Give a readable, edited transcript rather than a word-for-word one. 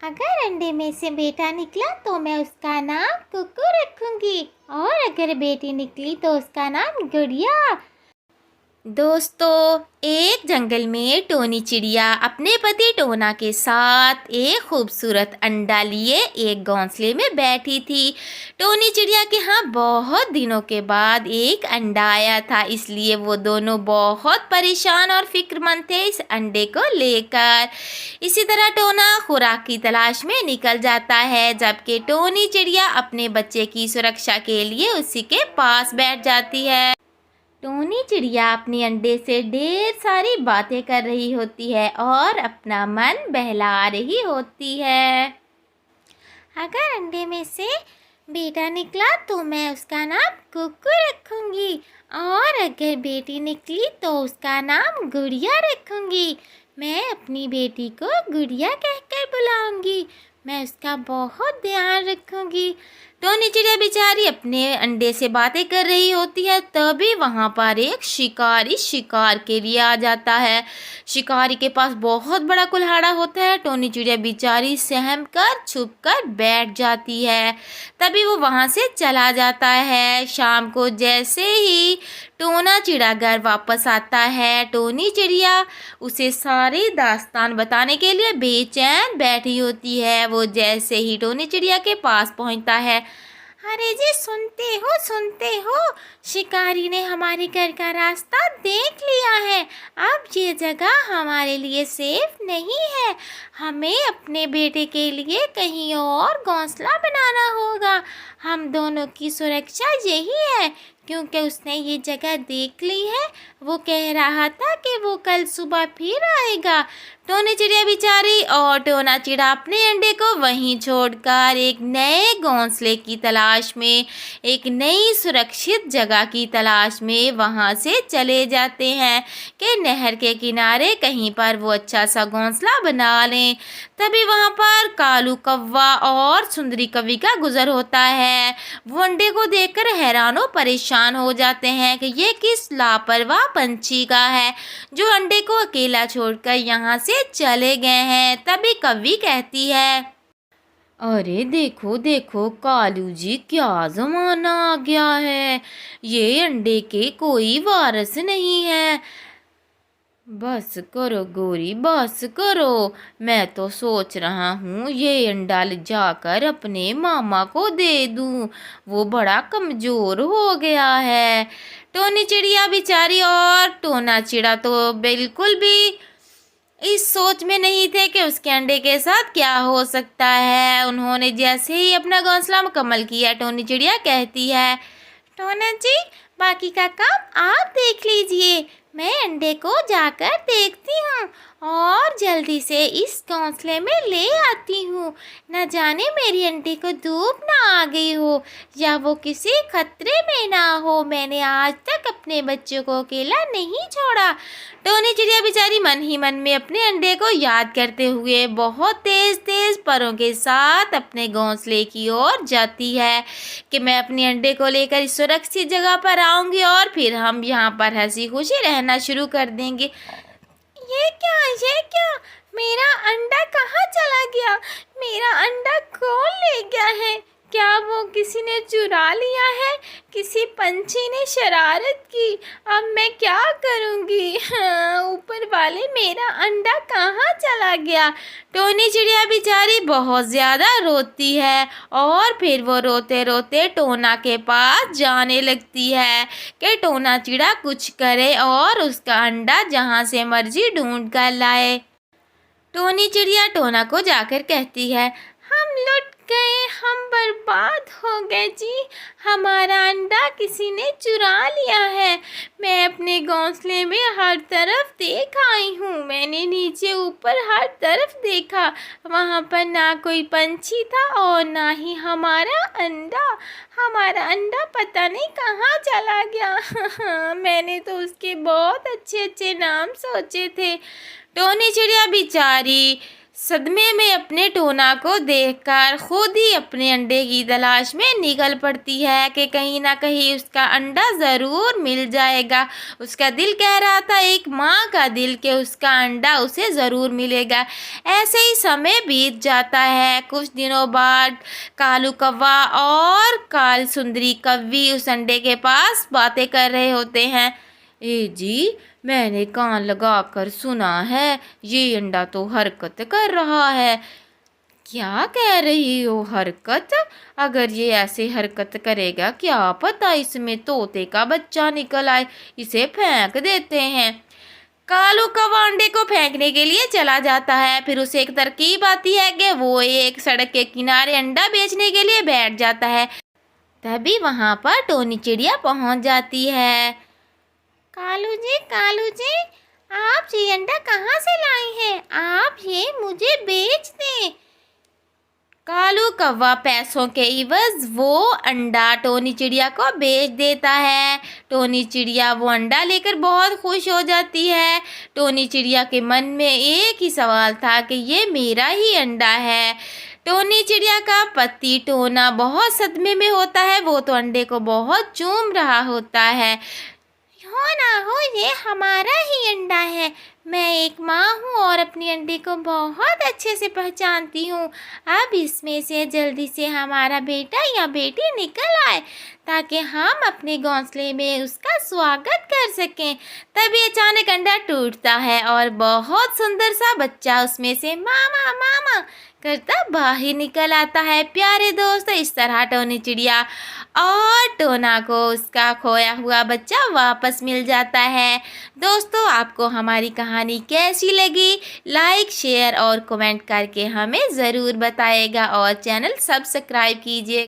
अगर अंडे में से बेटा निकला तो मैं उसका नाम कुकू रखूंगी और अगर बेटी निकली तो उसका नाम गुड़िया। दोस्तों, एक जंगल में टोनी चिड़िया अपने पति टोना के साथ एक खूबसूरत अंडा लिए एक घोंसले में बैठी थी। टोनी चिड़िया के यहाँ बहुत दिनों के बाद एक अंडा आया था, इसलिए वो दोनों बहुत परेशान और फिक्रमंद थे इस अंडे को लेकर। इसी तरह टोना खुराक की तलाश में निकल जाता है, जबकि टोनी चिड़िया अपने बच्चे की सुरक्षा के लिए उसी के पास बैठ जाती है। टोनी चिड़िया अपने अंडे से ढेर सारी बातें कर रही होती है और अपना मन बहला रही होती है। अगर अंडे में से बेटा निकला तो मैं उसका नाम कुकू रखूंगी और अगर बेटी निकली तो उसका नाम गुड़िया रखूंगी। मैं अपनी बेटी को गुड़िया कहकर बुलाऊंगी। मैं उसका बहुत ध्यान रखूंगी। टोनी चिड़िया बेचारी अपने अंडे से बातें कर रही होती है, तभी वहाँ पर एक शिकारी शिकार के लिए आ जाता है। शिकारी के पास बहुत बड़ा कुल्हाड़ा होता है। टोनी चिड़िया बेचारी सहम कर छुप कर बैठ जाती है। तभी वो वहाँ से चला जाता है। शाम को जैसे ही टोना चिड़ा घर वापस आता है, टोनी चिड़िया उसे सारी दास्तान बताने के लिए बेचैन बैठी होती है। वो जैसे ही टोनी चिड़िया के पास पहुंचता है, अरे जी सुनते हो, शिकारी ने हमारे घर का रास्ता देख लिया है। अब ये जगह हमारे लिए सेफ नहीं है। हमें अपने बेटे के लिए कहीं और घोंसला बनाना होगा। हम दोनों की सुरक्षा यही है, क्योंकि उसने ये जगह देख ली है। वो कह रहा था कि वो कल सुबह फिर आएगा। टोनी चिड़िया बेचारी और टोना चिड़ा अपने अंडे को वहीं छोड़कर एक नए घोंसले की तलाश में, एक नई सुरक्षित जगह की तलाश में वहां से चले जाते हैं कि नहर के किनारे कहीं पर वो अच्छा सा घोंसला बना लें। तभी वहां पर कालू कौवा और सुंदरी कवि का गुजर होता है। वो अंडे को देखकर हैरानो परेशान हो जाते हैं कि ये किस लापरवाह पंछी का है जो अंडे को अकेला छोड़कर यहाँ से चले गए हैं। तभी कवि कहती है, अरे देखो देखो कालू जी, क्या जमाना आ गया है। ये अंडे के कोई वारिस नहीं है। बस करो गोरी, बस करो। मैं तो सोच रहा हूँ ये अंडा जाकर अपने मामा को दे दूँ। वो बड़ा कमज़ोर हो गया है। टोनी चिड़िया बेचारी और टोना चिड़ा तो बिल्कुल भी इस सोच में नहीं थे कि उसके अंडे के साथ क्या हो सकता है। उन्होंने जैसे ही अपना घोंसला मुकम्मल किया, टोनी चिड़िया कहती है, टोना जी बाकी का काम आप देख लीजिए, मैं अंडे को जाकर देखती हूँ और जल्दी से इस घोंसले में ले आती हूँ। न जाने मेरी अंडे को धूप ना आ गई हो या वो किसी खतरे में ना हो। मैंने आज तक अपने बच्चों को अकेला नहीं छोड़ा। टोनी चिड़िया बेचारी मन ही मन में अपने अंडे को याद करते हुए बहुत तेज तेज परों के साथ अपने घोंसले की ओर जाती है कि मैं अपने अंडे को लेकर इस सुरक्षित जगह पर आऊंगी और फिर हम यहाँ पर हंसी खुशी रहना शुरू कर देंगे। ये क्या, मेरा अंडा कहाँ चला गया? मेरा अंडा कौन ले गया है? क्या वो किसी ने चुरा लिया है? किसी पंछी ने शरारत की? अब मैं क्या करूँगी? हाँ, ऊपर वाले, मेरा अंडा कहाँ चला गया? टोनी चिड़िया बेचारी बहुत ज़्यादा रोती है और फिर वो रोते रोते टोना के पास जाने लगती है कि टोना चिड़ा कुछ करे और उसका अंडा जहाँ से मर्जी ढूंढ कर लाए। टोनी चिड़िया टोना को जाकर कहती है, हम लुट गए, हम बर्बाद हो गए जी। हमारा अंडा किसी ने चुरा लिया है। मैं अपने घोंसले में हर तरफ देख आई हूँ। मैंने नीचे ऊपर हर तरफ देखा, वहाँ पर ना कोई पंछी था और ना ही हमारा अंडा। हमारा अंडा पता नहीं कहाँ चला गया। मैंने तो उसके बहुत अच्छे अच्छे नाम सोचे थे। टोनी चिड़िया बेचारी सदमे में अपने टोना को देखकर खुद ही अपने अंडे की तलाश में निकल पड़ती है कि कहीं ना कहीं उसका अंडा ज़रूर मिल जाएगा। उसका दिल कह रहा था, एक माँ का दिल, कि उसका अंडा उसे ज़रूर मिलेगा। ऐसे ही समय बीत जाता है। कुछ दिनों बाद कालू कौवा और काल सुंदरी कौवी उस अंडे के पास बातें कर रहे होते हैं। ए जी, मैंने कान लगाकर सुना है, ये अंडा तो हरकत कर रहा है। क्या कह रही हो हरकत? अगर ये ऐसे हरकत करेगा, क्या पता इसमें तोते का बच्चा निकल आए। इसे फेंक देते हैं। कालू कौवा अंडे को फेंकने के लिए चला जाता है। फिर उसे एक तरकीब आती है कि वो एक सड़क के किनारे अंडा बेचने के लिए बैठ जाता है। तभी वहां पर टोनी चिड़िया पहुंच जाती है। कालू जी, आप ये अंडा कहाँ से लाए हैं? आप ये मुझे बेच दें। कालू कौवा पैसों के इवज वो अंडा टोनी चिड़िया को बेच देता है। टोनी चिड़िया वो अंडा लेकर बहुत खुश हो जाती है। टोनी चिड़िया के मन में एक ही सवाल था कि ये मेरा ही अंडा है। टोनी चिड़िया का पति टोना बहुत सदमे में होता है। वो तो अंडे को बहुत चूम रहा होता है। हो ना हो, ये हमारा ही अंडा है। मैं एक माँ हूँ और अपनी अंडे को बहुत अच्छे से पहचानती हूँ। अब इसमें से जल्दी से हमारा बेटा या बेटी निकल आए ताकि हम अपने घोंसले में उसका स्वागत कर सकें। तभी अचानक अंडा टूटता है और बहुत सुंदर सा बच्चा उसमें से मामा मामा करता बाहर निकल आता है। प्यारे दोस्त, इस तरह टोनी चिड़िया और टोना को उसका खोया हुआ बच्चा वापस मिल जाता है। दोस्तों, आपको हमारी कहानी कैसी लगी? लाइक, शेयर और कमेंट करके हमें ज़रूर बताइएगा और चैनल सब्सक्राइब कीजिए।